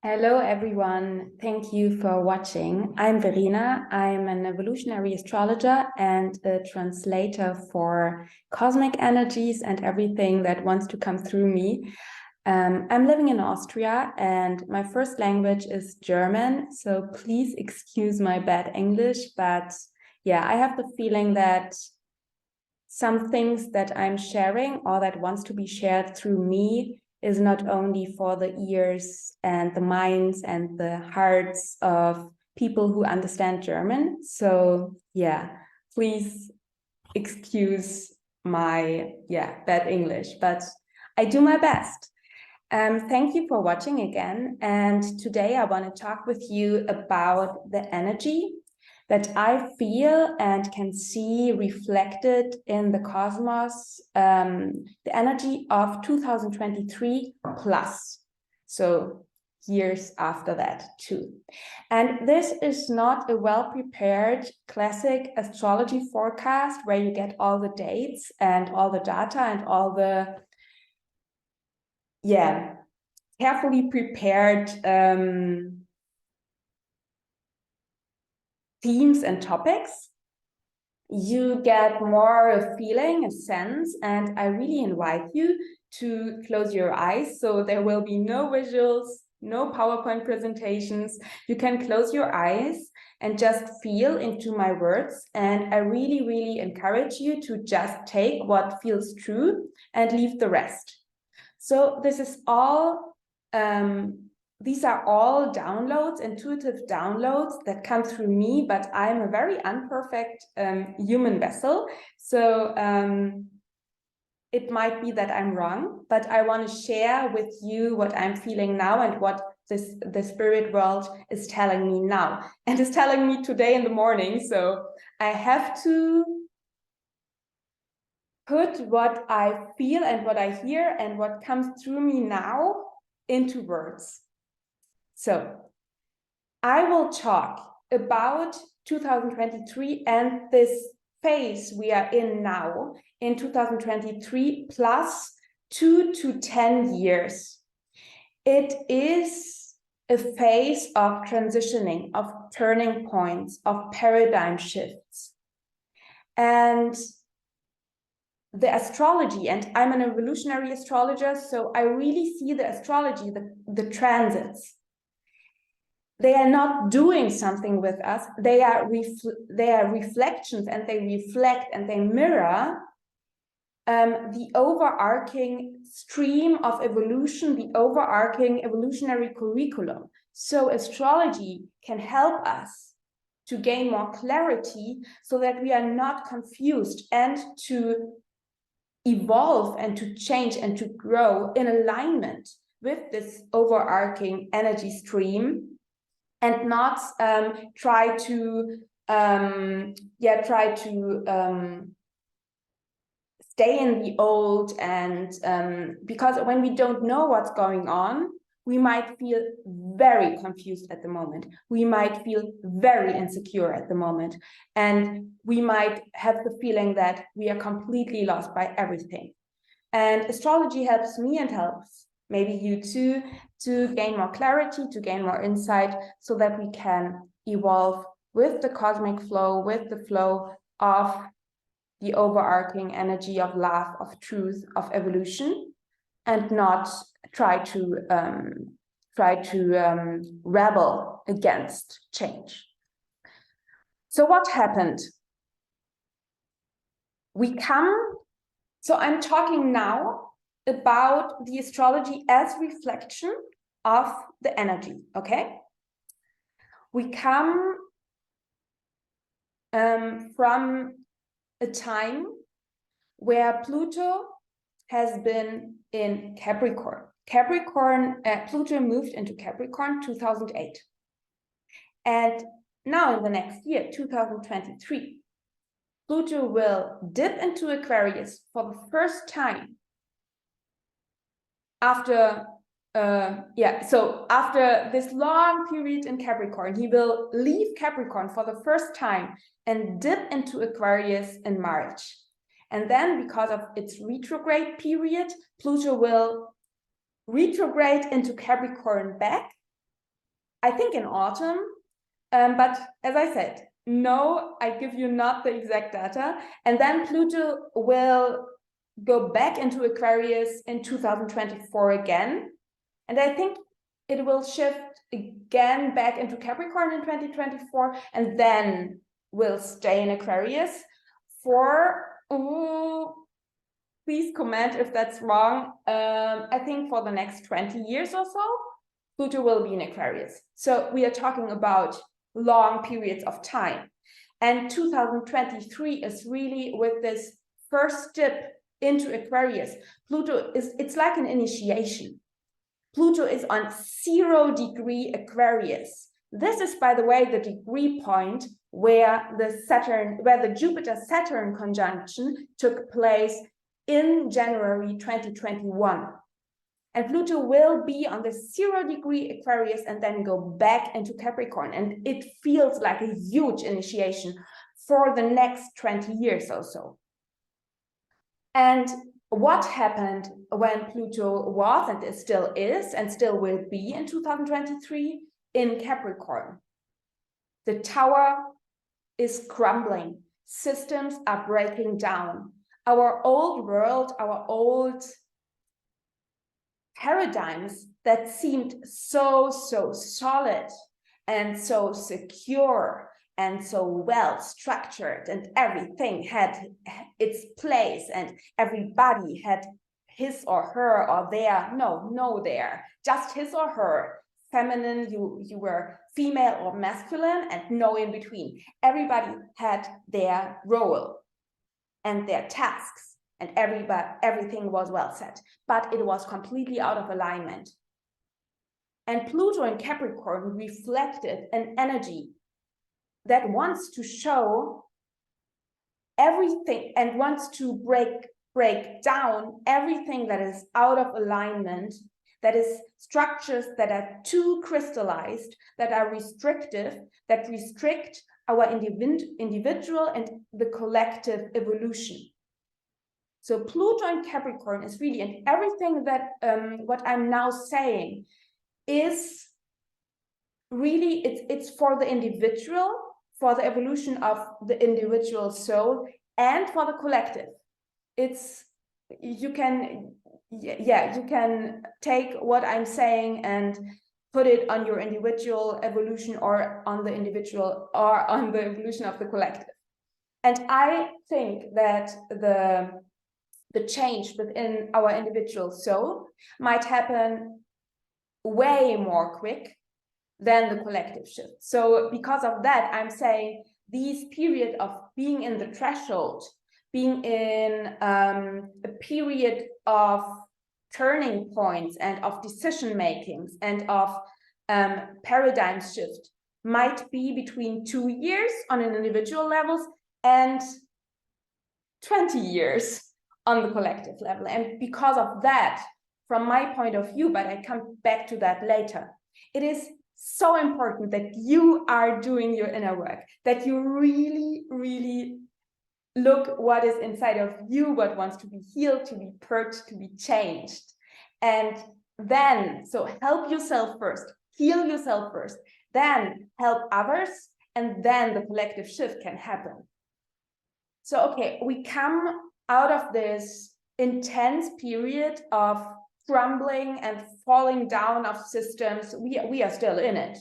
Hello, everyone. Thank you for watching. I'm Verena. I'm an evolutionary astrologer and a translator for cosmic energies and everything that wants to come through me. I'm living in Austria and my first language is German, so please excuse my bad English, but yeah, I have the feeling that some things that I'm sharing or that wants to be shared through me is not only for the ears and the minds and the hearts of people who understand German. So yeah, please excuse my bad English, but I do my best. Thank you for watching again. And today I want to talk with you about the energy that I feel and can see reflected in the cosmos, the energy of 2023 plus. So years after that too. And this is not a well-prepared classic astrology forecast where you get all the dates and all the data and all the carefully prepared themes and topics. You get more a feeling, a sense, and I really invite you to close your eyes. So there will be no visuals, no PowerPoint presentations. You can close your eyes and just feel into my words. And I really, really encourage you to just take what feels true and leave the rest. So this is all, these are all downloads, intuitive downloads that come through me, but I'm a very imperfect human vessel. So it might be that I'm wrong, but I want to share with you what I'm feeling now and what the spirit world is telling me now and is telling me today in the morning. So I have to put what I feel and what I hear and what comes through me now into words. So I will talk about 2023 and this phase we are in now in 2023 plus 2 to 10 years. It is a phase of transitioning, of turning points, of paradigm shifts. And the astrology, and I'm an evolutionary astrologer, so I really see the astrology, the transits. They are not doing something with us. They are reflections, and they reflect and they mirror the overarching stream of evolution, the overarching evolutionary curriculum. So astrology can help us to gain more clarity so that we are not confused and to evolve and to change and to grow in alignment with this overarching energy stream and not try to stay in the old. And because when we don't know what's going on, we might feel very confused at the moment. We might feel very insecure at the moment. And we might have the feeling that we are completely lost by everything. And astrology helps me and helps maybe you too to gain more clarity, to gain more insight, so that we can evolve with the cosmic flow, with the flow of the overarching energy of love, of truth, of evolution, and not try to rebel against change. So what happened? So I'm talking now about the astrology as reflection of the energy, okay? We come from a time where Pluto has been in Capricorn. Pluto moved into Capricorn 2008. And now in the next year, 2023, Pluto will dip into Aquarius for the first time after after this long period in Capricorn. He will leave Capricorn for the first time and dip into Aquarius in March. And then, because of its retrograde period, Pluto will retrograde into Capricorn back, I think in autumn. But as I said, no, I give you not the exact data. And then Pluto will go back into Aquarius in 2024 again. And I think it will shift again back into Capricorn in 2024, and then will stay in Aquarius for, please comment if that's wrong, I think for the next 20 years or so, Pluto will be in Aquarius. So we are talking about long periods of time. And 2023 is really with this first step into Aquarius. Pluto it's like an initiation. Pluto is on 0-degree Aquarius. This is, by the way, the degree point where the Jupiter-Saturn conjunction took place in January 2021. And Pluto will be on the 0-degree Aquarius and then go back into Capricorn. And it feels like a huge initiation for the next 20 years or so. And what happened when Pluto was, and it still is, and still will be in 2023 in Capricorn? The tower is crumbling. Systems are breaking down. Our old world, our old paradigms that seemed so solid and so secure and so well structured, and everything had its place, and everybody had his or her or their, no there, just his or her, feminine, you were female or masculine, and no in between. Everybody had their role and their tasks, and everything was well set, but it was completely out of alignment. And Pluto in Capricorn reflected an energy that wants to show everything and wants to break down everything that is out of alignment, that is structures that are too crystallized, that are restrictive, that restrict our individual and the collective evolution. So Pluto in Capricorn is really, and everything that what I'm now saying is really, it's for the individual, for the evolution of the individual soul, and for the collective. It's, you can take what I'm saying and put it on your individual evolution, or on the individual, or on the evolution of the collective. And I think that the change within our individual soul might happen way more quick than the collective shift. So because of that, I'm saying these period of being in the threshold, being in a period of turning points and of decision makings and of paradigm shift might be between 2 years on an individual levels and 20 years on the collective level. And because of that, from my point of view, but I come back to that later, it is so important that you are doing your inner work, that you really look what is inside of you, what wants to be healed, to be purged, to be changed. And then, so help yourself first, heal yourself first, then help others, and then the collective shift can happen. So, okay, we come out of this intense period of crumbling and falling down of systems. We are still in it.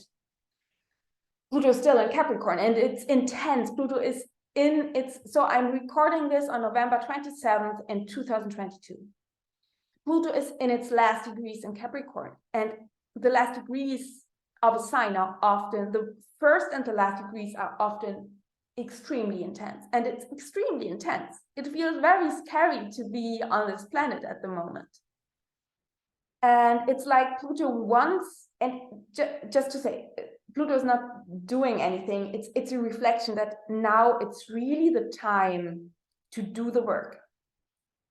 Pluto is still in Capricorn, and it's intense. Pluto is in its, so I'm recording this on November 27th in 2022. Pluto is in its last degrees in Capricorn, and the last degrees of a sign are often, the first and the last degrees are often extremely intense, and it's extremely intense. It feels very scary to be on this planet at the moment. And it's like Pluto wants, and just to say, Pluto is not doing anything. It's a reflection that now it's really the time to do the work.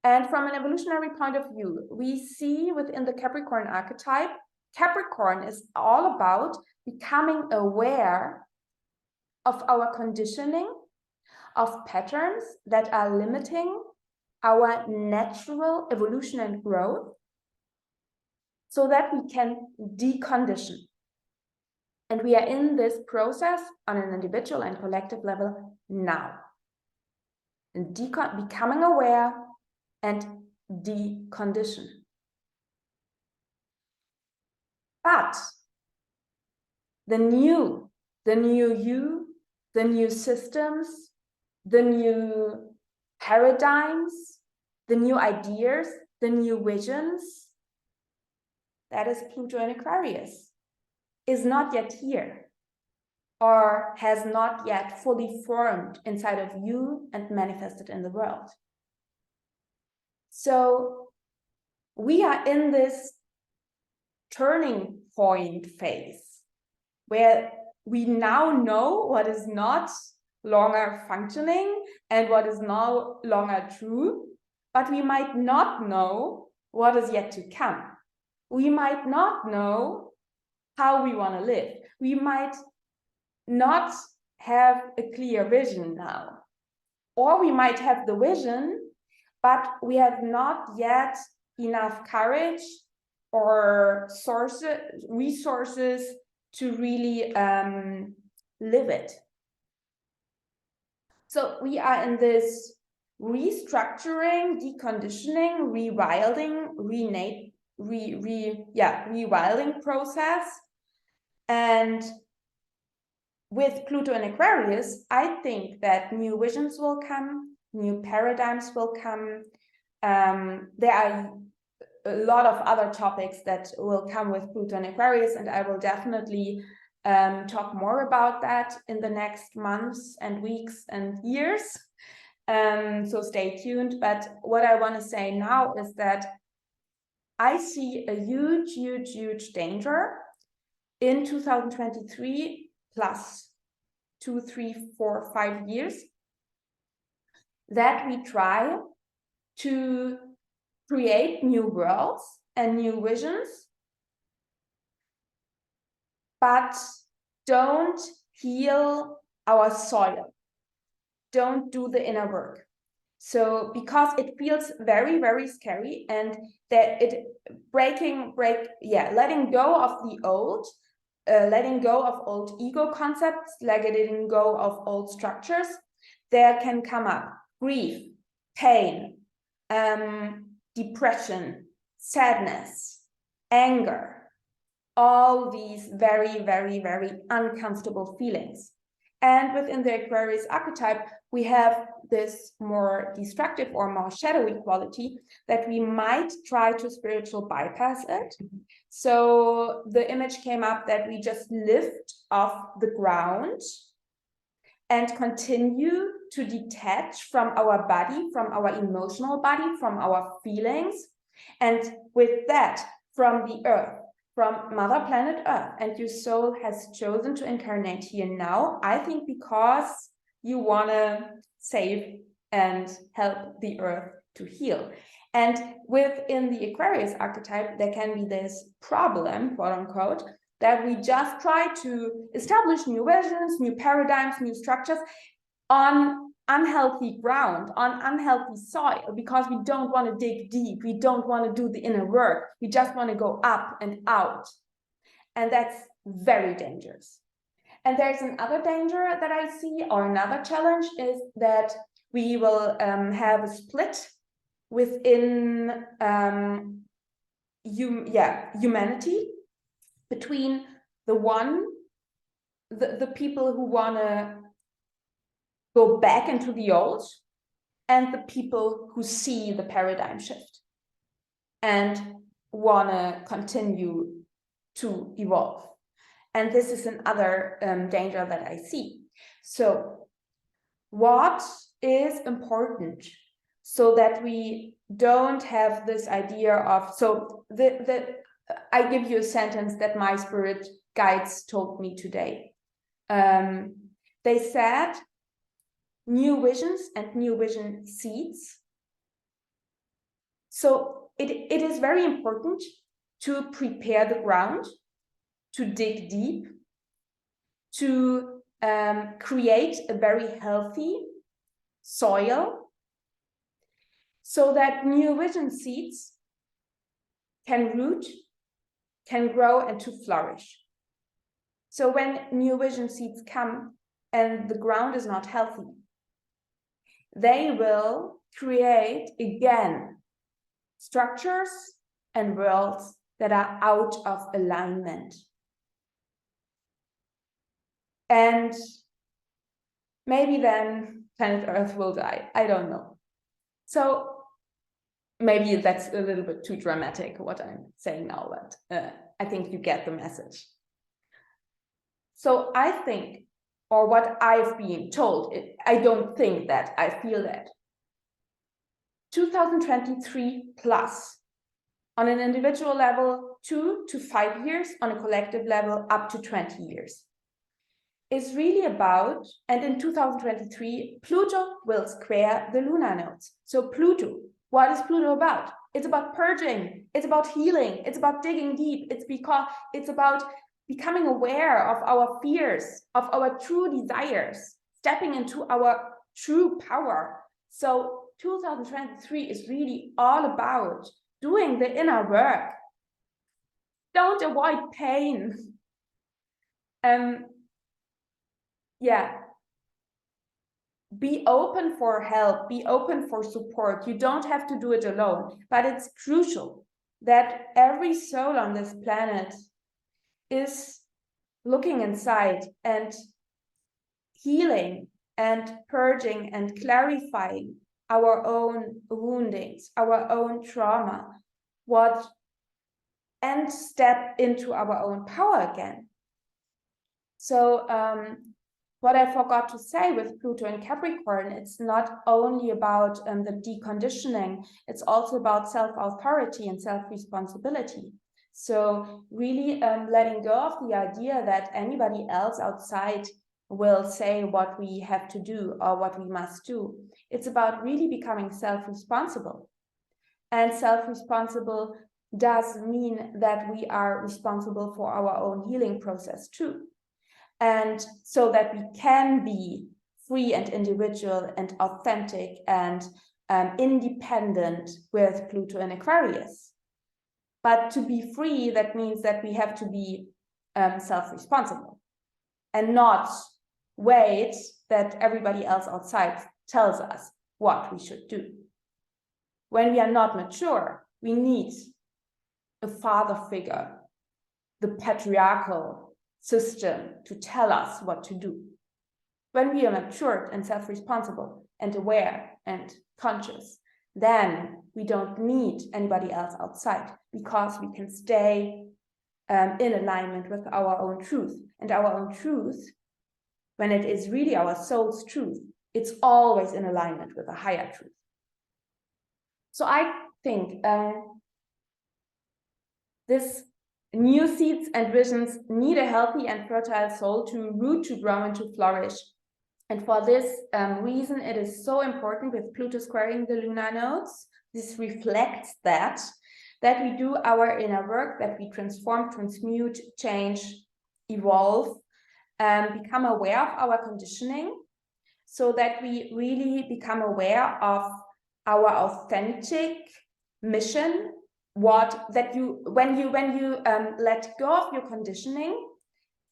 And from an evolutionary point of view, we see within the Capricorn archetype, Capricorn is all about becoming aware of our conditioning, of patterns that are limiting our natural evolution and growth. so that we can decondition. And we are in this process on an individual and collective level now. And becoming aware and decondition. But the new you, the new systems, the new paradigms, the new ideas, the new visions, that is Pluto in Aquarius, is not yet here, or has not yet fully formed inside of you and manifested in the world. So we are in this turning point phase where we now know what is not longer functioning and what is no longer true, but we might not know what is yet to come. We might not know how we want to live. We might not have a clear vision now, or we might have the vision, but we have not yet enough courage or resources to really live it. So we are in this restructuring, deconditioning, rewilding process. And with Pluto in Aquarius, I think that new visions will come, new paradigms will come. There are a lot of other topics that will come with Pluto and Aquarius, and I will definitely talk more about that in the next months and weeks and years. So stay tuned. But what I want to say now is that I see a huge danger in 2023 plus 2, 3, 4, 5 years, that we try to create new worlds and new visions, but don't heal our soil, don't do the inner work. So because it feels very scary, and that letting go of the old, letting go of old ego concepts, letting go of old structures, there can come up grief, pain, depression, sadness, anger, all these very uncomfortable feelings. And within the Aquarius archetype, we have this more destructive or more shadowy quality that we might try to spiritual bypass it. So the image came up that we just lift off the ground and continue to detach from our body, from our emotional body, from our feelings, and with that, from the earth, from Mother Planet Earth. And your soul has chosen to incarnate here now, I think because you want to save and help the earth to heal. And within the Aquarius archetype, there can be this problem, quote unquote, that we just try to establish new visions, new paradigms, new structures on unhealthy ground, on unhealthy soil, because we don't want to dig deep, we don't want to do the inner work, we just want to go up and out. And that's very dangerous. And there's another danger that I see, or another challenge, is that we will have a split within humanity between the people who want to go back into the old, and the people who see the paradigm shift and want to continue to evolve. And this is another danger that I see. So what is important so that we don't have this idea of, so I give you a sentence that my spirit guides told me today. They said, new visions and new vision seeds. So it is very important to prepare the ground, to dig deep, to create a very healthy soil, so that new vision seeds can root can grow and to flourish. So when new vision seeds come and the ground is not healthy, they will create again structures and worlds that are out of alignment. And maybe then planet Earth will die. I don't know. So maybe that's a little bit too dramatic what I'm saying now, but I think you get the message. So I think, or what I've been told, I don't think that, I feel that 2023 plus, on an individual level, 2 to 5 years, on a collective level, up to 20 years, is really about, and in 2023, Pluto will square the lunar nodes. So Pluto, what is Pluto about? It's about purging, it's about healing, it's about digging deep, it's about becoming aware of our fears, of our true desires, stepping into our true power. So 2023 is really all about doing the inner work. Don't avoid pain. Yeah, be open for help, be open for support. You don't have to do it alone, but it's crucial that every soul on this planet is looking inside and healing and purging and clarifying our own woundings, our own trauma, and step into our own power again. So what I forgot to say with Pluto and Capricorn, it's not only about the deconditioning, it's also about self-authority and self-responsibility. So really letting go of the idea that anybody else outside will say what we have to do or what we must do. It's about really becoming self-responsible. And self-responsible does mean that we are responsible for our own healing process too. And so that we can be free and individual and authentic and independent with Pluto and Aquarius. But to be free, that means that we have to be self-responsible and not wait that everybody else outside tells us what we should do. When we are not mature, we need a father figure, the patriarchal system to tell us what to do. When we are matured and self-responsible and aware and conscious, then we don't need anybody else outside because we can stay in alignment with our own truth. And our own truth, when it is really our soul's truth, it's always in alignment with a higher truth. So I think this new seeds and visions need a healthy and fertile soul to root, to grow, and to flourish. And for this reason, it is so important with Pluto squaring the lunar nodes. This reflects that we do our inner work, that we transform, transmute, change, evolve, become aware of our conditioning, so that we really become aware of our authentic mission. When you let go of your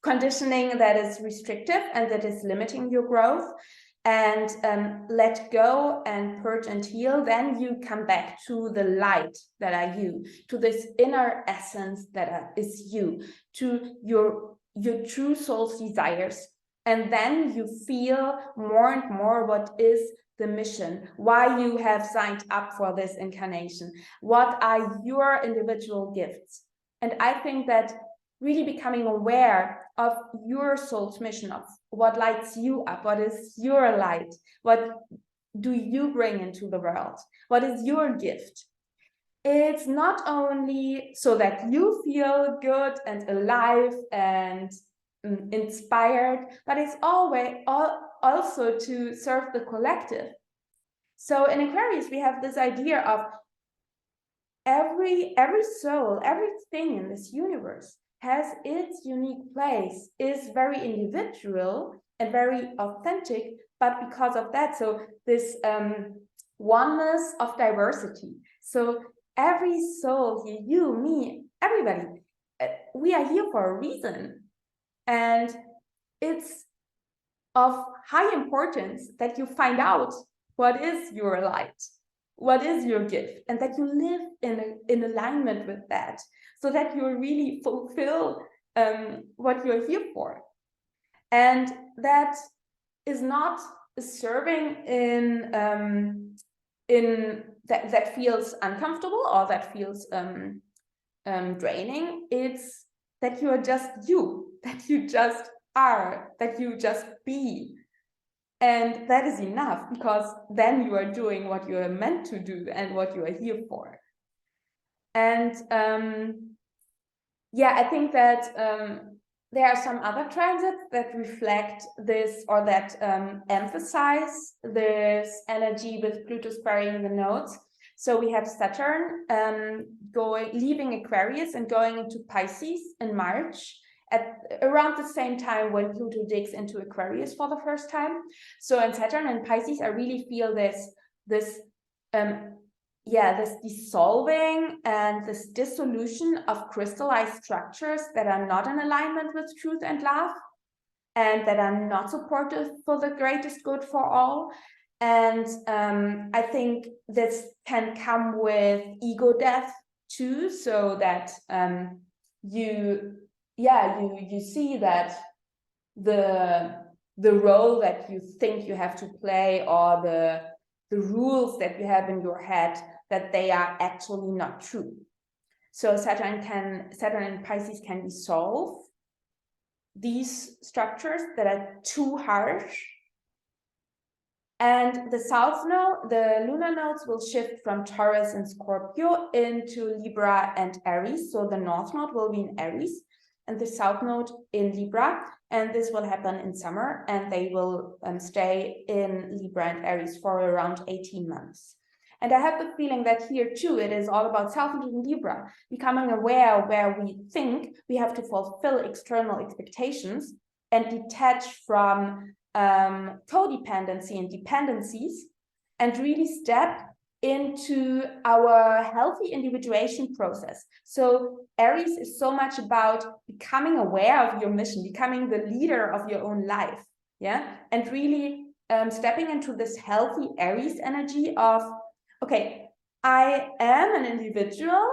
conditioning that is restrictive and that is limiting your growth, and let go and purge and heal, then you come back to the light that are you, to this inner essence that is you, to your true soul's desires. And then you feel more and more what is the mission, why you have signed up for this incarnation, what are your individual gifts. And I think that really becoming aware of your soul's mission, of what lights you up, what is your light, what do you bring into the world, what is your gift. It's not only so that you feel good and alive and inspired, but it's always also to serve the collective. So in Aquarius, we have this idea of every soul, everything in this universe has its unique place, is very individual and very authentic, but because of that, so this oneness of diversity. So every soul, you, me, everybody, we are here for a reason. And it's of high importance that you find out what is your light, what is your gift, and that you live in alignment with that, so that you really fulfill what you're here for. And that is not serving in that feels uncomfortable or that feels draining. It's that you are just you, that you just are, that you just be. And that is enough, because then you are doing what you are meant to do and what you are here for. And yeah, I think that there are some other transits that reflect this, or that emphasize this energy with Pluto squaring the nodes. So we have Saturn leaving Aquarius and going into Pisces in March, at around the same time when Pluto digs into Aquarius for the first time. So in Saturn and Pisces, I really feel this dissolving and this dissolution of crystallized structures that are not in alignment with truth and love, and that are not supportive for the greatest good for all. And I think this can come with ego death too, so that you see that the role that you think you have to play, or the rules that you have in your head, that they are actually not true. So Saturn and Pisces can dissolve these structures that are too harsh. And the south node, the lunar nodes, will shift from Taurus and Scorpio into Libra and Aries. So the north node will be in Aries and the south node in Libra. And this will happen in summer, and they will stay in Libra and Aries for around 18 months. And I have the feeling that here too, it is all about self-interest in Libra, becoming aware where we think we have to fulfill external expectations and detach from codependency and dependencies, and really step into our healthy individuation process. So Aries is so much about becoming aware of your mission, becoming the leader of your own life, yeah, and really stepping into this healthy Aries energy of, okay, I am an individual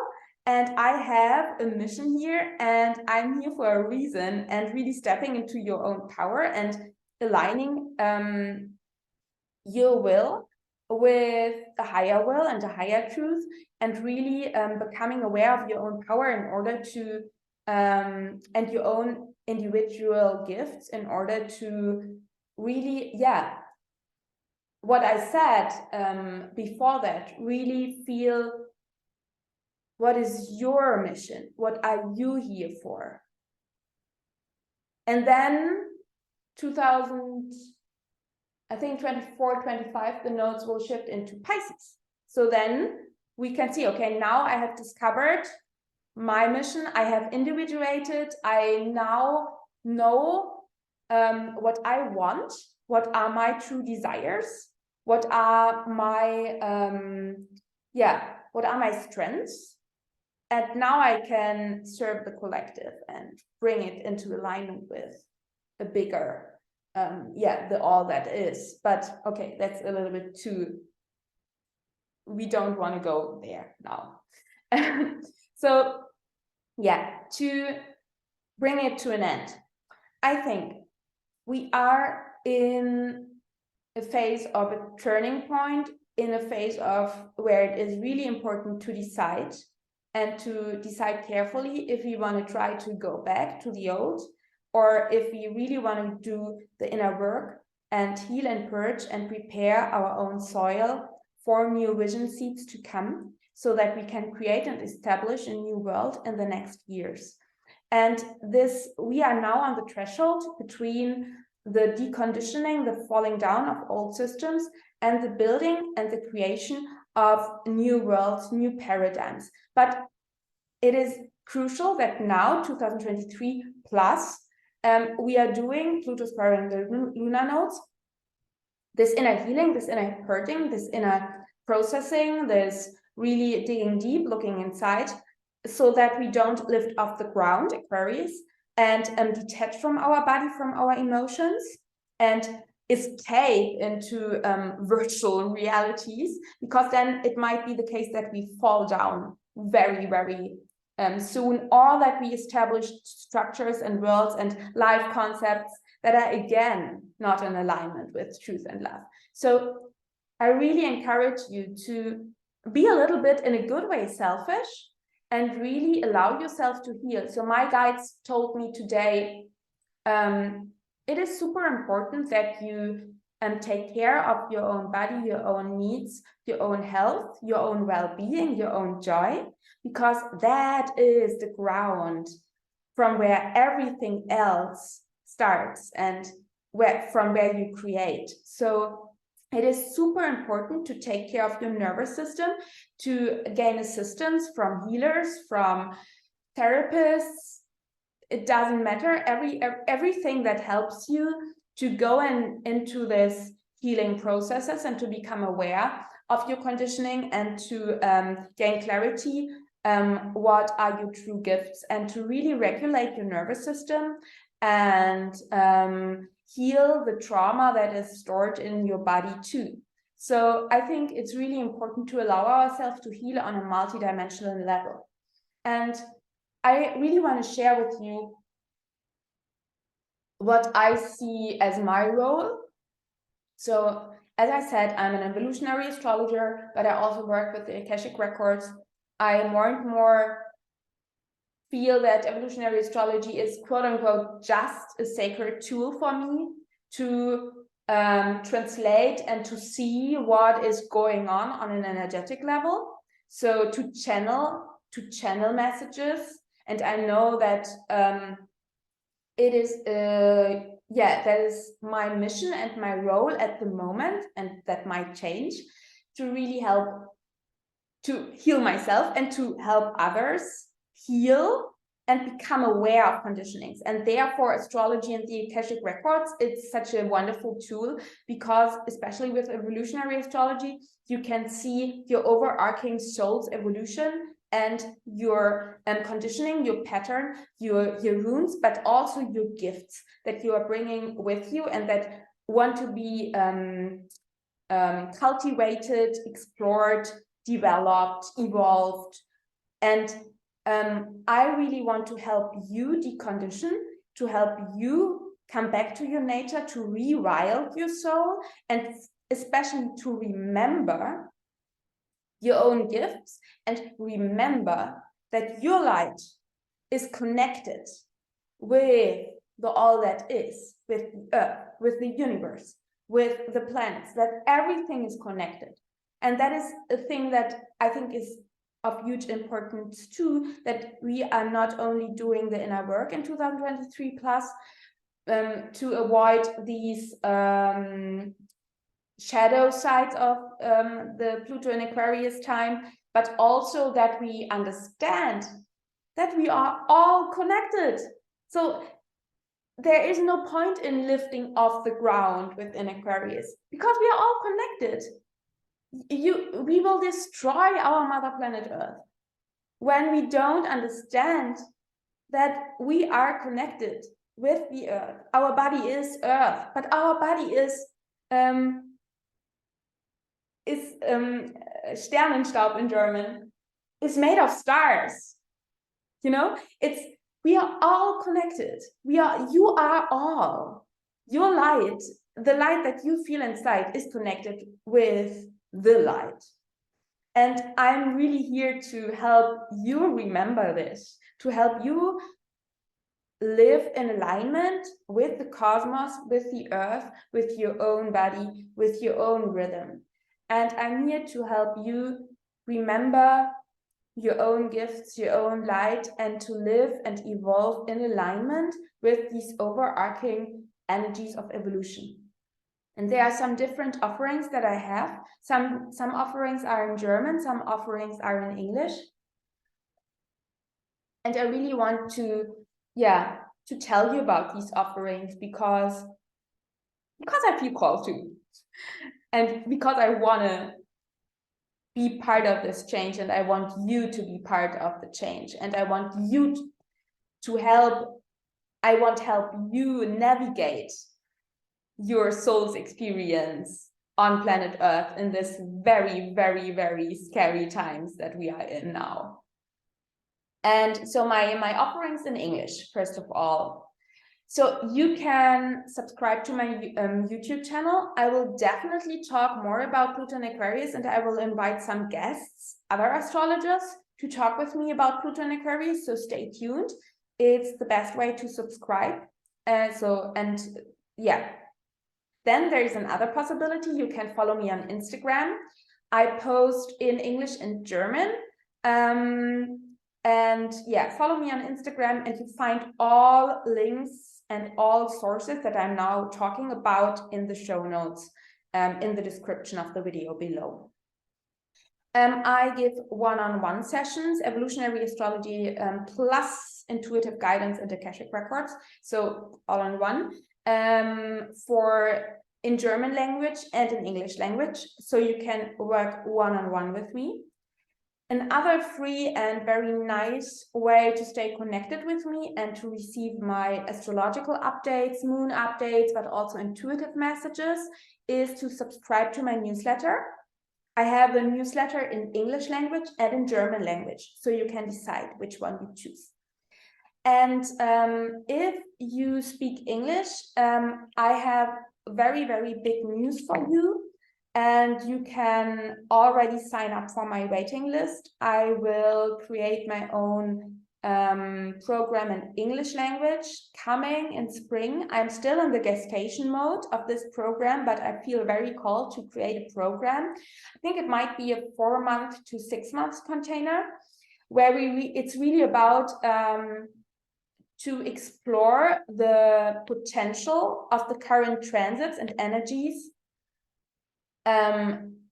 and I have a mission here, and I'm here for a reason, and really stepping into your own power and aligning your will with the higher will and the higher truth, and really becoming aware of your own power in order to and your own individual gifts, in order to really, what I said before that, really feel what is your mission, what are you here for. And then 24, 25, the nodes will shift into Pisces. So then we can see, okay, now I have discovered my mission, I have individuated, I now know what I want, what are my true desires, what are my strengths, and now I can serve the collective and bring it into alignment with a bigger the all that is. But okay, that's a little bit too, we don't want to go there now. So yeah, to bring it to an end, I think we are in a phase of a turning point, in a phase of where it is really important to decide, and to decide carefully if we want to try to go back to the old, or if we really want to do the inner work and heal and purge and prepare our own soil for new vision seeds to come, so that we can create and establish a new world in the next years. And this, we are now on the threshold between the deconditioning, the falling down of old systems, and the building and the creation of new worlds, new paradigms. But it is crucial that now, 2023 plus, we are doing Pluto squaring the lunar nodes, this inner healing, this inner purging, this inner processing, this really digging deep, looking inside, so that we don't lift off the ground, Aquarius, and detach from our body, from our emotions, and escape into virtual realities, because then it might be the case that we fall down very, very soon, or that we establish structures and worlds and life concepts that are again not in alignment with truth and love. So I really encourage you to be a little bit, in a good way, selfish, and really allow yourself to heal. So my guides told me today, it is super important that you take care of your own body, your own needs, your own health, your own well-being, your own joy, because that is the ground from where everything else starts and from where you create. So it is super important to take care of your nervous system, to gain assistance from healers, from therapists. It doesn't matter. Everything that helps you to go into this healing processes and to become aware of your conditioning and to gain clarity. What are your true gifts, and to really regulate your nervous system and heal the trauma that is stored in your body too. So I think it's really important to allow ourselves to heal on a multidimensional level. And I really want to share with you what I see as my role. So as I said, I'm an evolutionary astrologer, but I also work with the Akashic records. I more and more feel that evolutionary astrology is, quote unquote, just a sacred tool for me to translate and to see what is going on an energetic level. So to channel messages. And I know that it is, that is my mission and my role at the moment, and that might change, to really help to heal myself and to help others heal and become aware of conditionings. And therefore, astrology and the Akashic records, it's such a wonderful tool, because especially with evolutionary astrology, you can see your overarching soul's evolution and your conditioning, your pattern, your runes, but also your gifts that you are bringing with you and that want to be cultivated, explored, developed, evolved. And I really want to help you decondition, to help you come back to your nature, to rewild your soul, and especially to remember your own gifts, and remember that your light is connected with the all that is, with the earth, with the universe, with the planets, that everything is connected. And that is a thing that I think is of huge importance too, that we are not only doing the inner work in 2023 plus to avoid these shadow sides of the Pluto and Aquarius time, but also that we understand that we are all connected. So there is no point in lifting off the ground within Aquarius, because we are all connected. We will destroy our mother planet Earth when we don't understand that we are connected with the Earth. Our body is Earth, but our body is Sternenstaub in German, is made of stars. You know, we are all connected. You are all. Your light, the light that you feel inside, is connected with the light. And I'm really here to help you remember this, to help you live in alignment with the cosmos, with the earth, with your own body, with your own rhythm. And I'm here to help you remember your own gifts, your own light, and to live and evolve in alignment with these overarching energies of evolution. And there are some different offerings that I have. Some offerings are in German, some offerings are in English. And I really want to tell you about these offerings because I feel called to, and because I want to be part of this change, and I want you to be part of the change, and I want you to help. I want to help you navigate your soul's experience on planet Earth in this very, very, very scary times that we are in now. And so my offerings in English, first of all. So you can subscribe to my YouTube channel. I will definitely talk more about Pluto and Aquarius, and I will invite some guests, other astrologers, to talk with me about Pluto and Aquarius. So stay tuned. It's the best way to subscribe. Then there is another possibility. You can follow me on Instagram. I post in English and German. Follow me on Instagram, and you find all links and all sources that I'm now talking about in the show notes, in the description of the video below. I give one-on-one sessions, evolutionary astrology, plus intuitive guidance and Akashic records. So all in one, in German language and in English language. So you can work one-on-one with me. Another free and very nice way to stay connected with me and to receive my astrological updates, moon updates, but also intuitive messages is to subscribe to my newsletter. I have a newsletter in English language and in German language, so you can decide which one you choose. And if you speak English, I have very, very big news for you. And you can already sign up for my waiting list. I will create my own program in English language coming in spring. I'm still in the gestation mode of this program, but I feel very called to create a program. I think it might be a 4-month to 6-month container, where it's really about to explore the potential of the current transits and energies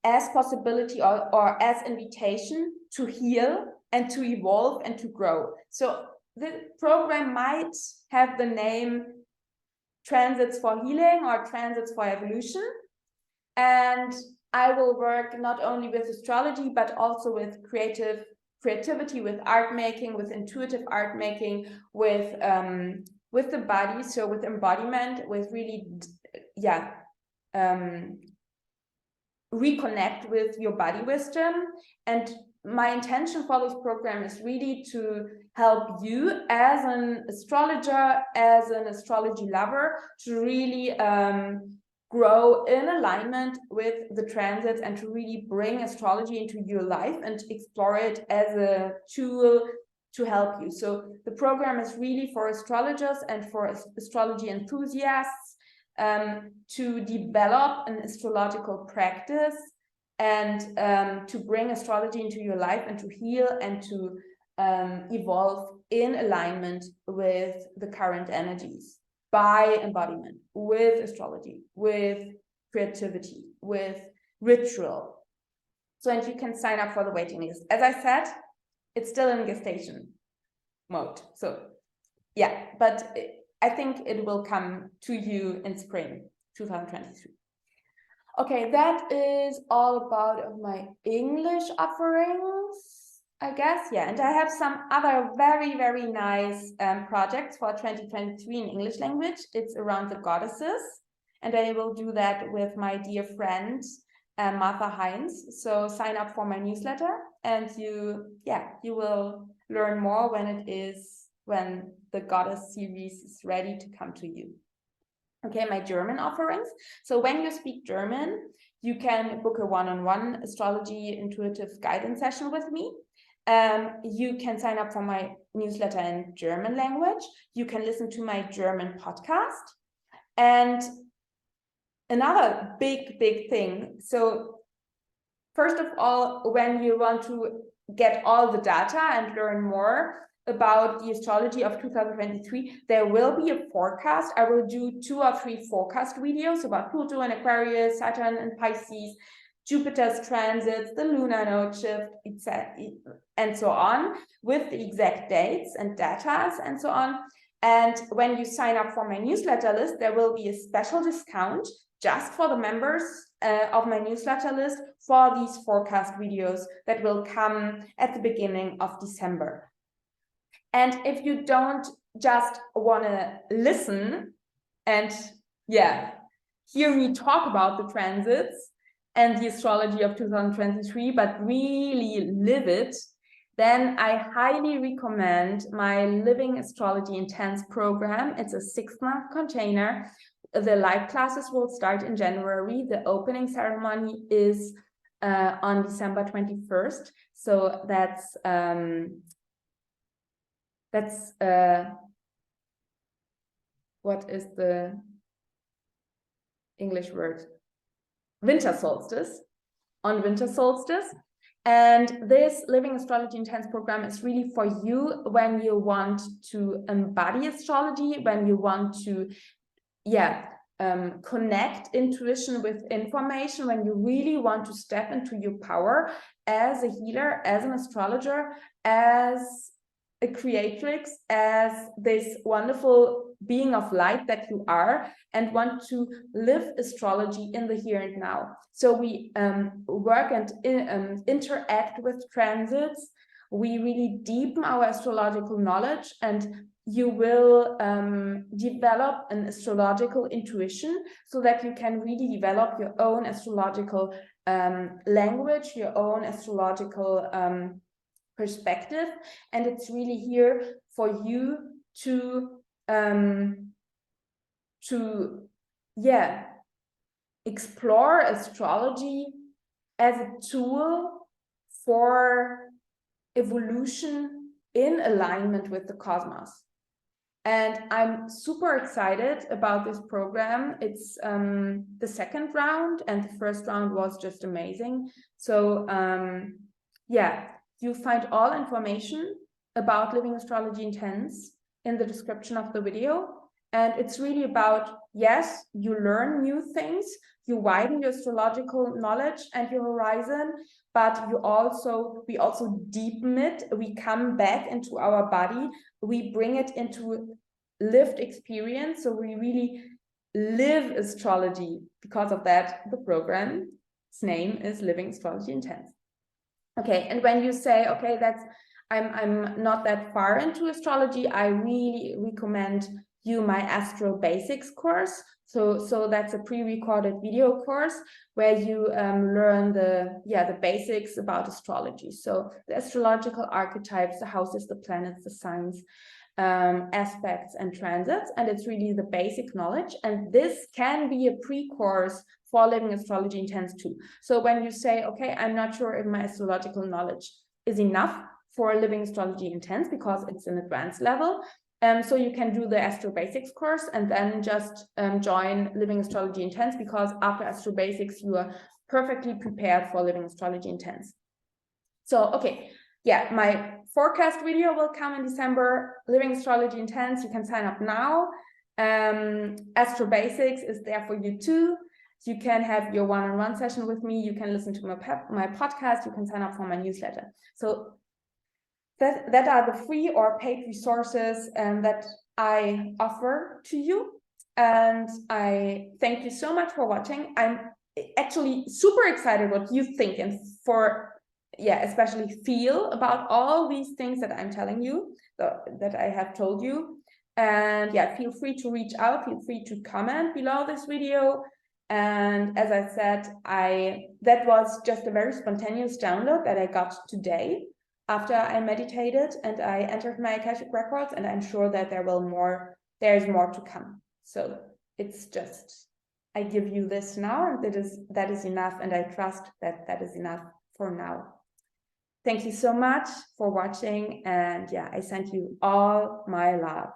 as possibility or as invitation to heal and to evolve and to grow. So the program might have the name Transits for Healing or Transits for Evolution. And I will work not only with astrology, but also with creativity, with art making, with intuitive art making, with the body, so with embodiment, with really, reconnect with your body wisdom. And my intention for this program is really to help you as an astrologer, as an astrology lover, to really grow in alignment with the transits and to really bring astrology into your life and explore it as a tool to help you. So the program is really for astrologers and for astrology enthusiasts, to develop an astrological practice and to bring astrology into your life and to heal and to evolve in alignment with the current energies by embodiment, with astrology, with creativity, with ritual. So, and you can sign up for the waiting list. As I said, it's still in gestation mode. So yeah, but I think it will come to you in spring 2023. Okay, that is all about my English offerings, I guess. Yeah, and I have some other very, very nice projects for 2023 in English language. It's around the goddesses, and I will do that with my dear friend, Martha Heinz. So sign up for my newsletter, and you will learn more when the goddess series is ready to come to you. Okay, my German offerings. So when you speak German, you can book a one-on-one astrology intuitive guidance session with me. You can sign up for my newsletter in German language. You can listen to my German podcast. And another big thing. So first of all, when you want to get all the data and learn more about the astrology of 2023, there will be a forecast. I will do 2 or 3 forecast videos about Pluto and Aquarius, Saturn and Pisces, Jupiter's transits, the lunar node shift, and so on, with the exact dates and data and so on. And when you sign up for my newsletter list, there will be a special discount just for the members of my newsletter list for these forecast videos that will come at the beginning of December. And if you don't just want to listen and hear me talk about the transits and the astrology of 2023, but really live it, then I highly recommend my Living Astrology Intense program. It's a 6-month container. The live classes will start in January. The opening ceremony is on December 21st. So that's what is the English word? Winter solstice, on winter solstice. And this Living Astrology Intense program is really for you when you want to embody astrology, when you want to connect intuition with information, when you really want to step into your power as a healer, as an astrologer, as a creatrix, as this wonderful being of light that you are, and want to live astrology in the here and now. So we work and interact with transits. We really deepen our astrological knowledge, and you will develop an astrological intuition so that you can really develop your own astrological language, your own astrological perspective. And it's really here for you to explore astrology as a tool for evolution in alignment with the cosmos. And I'm super excited about this program. It's the second round, and the first round was just amazing. So you find all information about Living Astrology Intense in the description of the video. And it's really about, yes, you learn new things, you widen your astrological knowledge and your horizon, but we also deepen it. We come back into our body, we bring it into lived experience. So we really live astrology. Because of that, the program's name is Living Astrology Intense. Okay, and when you say, okay, I'm not that far into astrology, I really recommend you my Astro Basics course. So that's a pre-recorded video course where you learn the basics about astrology. So the astrological archetypes, the houses, the planets, the signs, aspects and transits, and it's really the basic knowledge. And this can be a pre-course for Living Astrology Intense too. So when you say, okay, I'm not sure if my astrological knowledge is enough for Living Astrology Intense because it's an advanced level, so you can do the Astro Basics course and then just join Living Astrology Intense, because after Astro Basics you are perfectly prepared for Living Astrology Intense. So okay, my forecast video will come in December. Living Astrology Intense, you can sign up now. Astro Basics is there for you too. You can have your one-on-one session with me. You can listen to my podcast. You can sign up for my newsletter. So that are the free or paid resources that I offer to you. And I thank you so much for watching. I'm actually super excited what you think and especially feel about all these things that I'm telling you, that I have told you. And feel free to reach out, feel free to comment below this video. And as I said, that was just a very spontaneous download that I got today after I meditated and I entered my Akashic records, and I'm sure that there's more to come. So it's just, I give you this now, and that is enough, and I trust that is enough for now. Thank you so much for watching, and I send you all my love.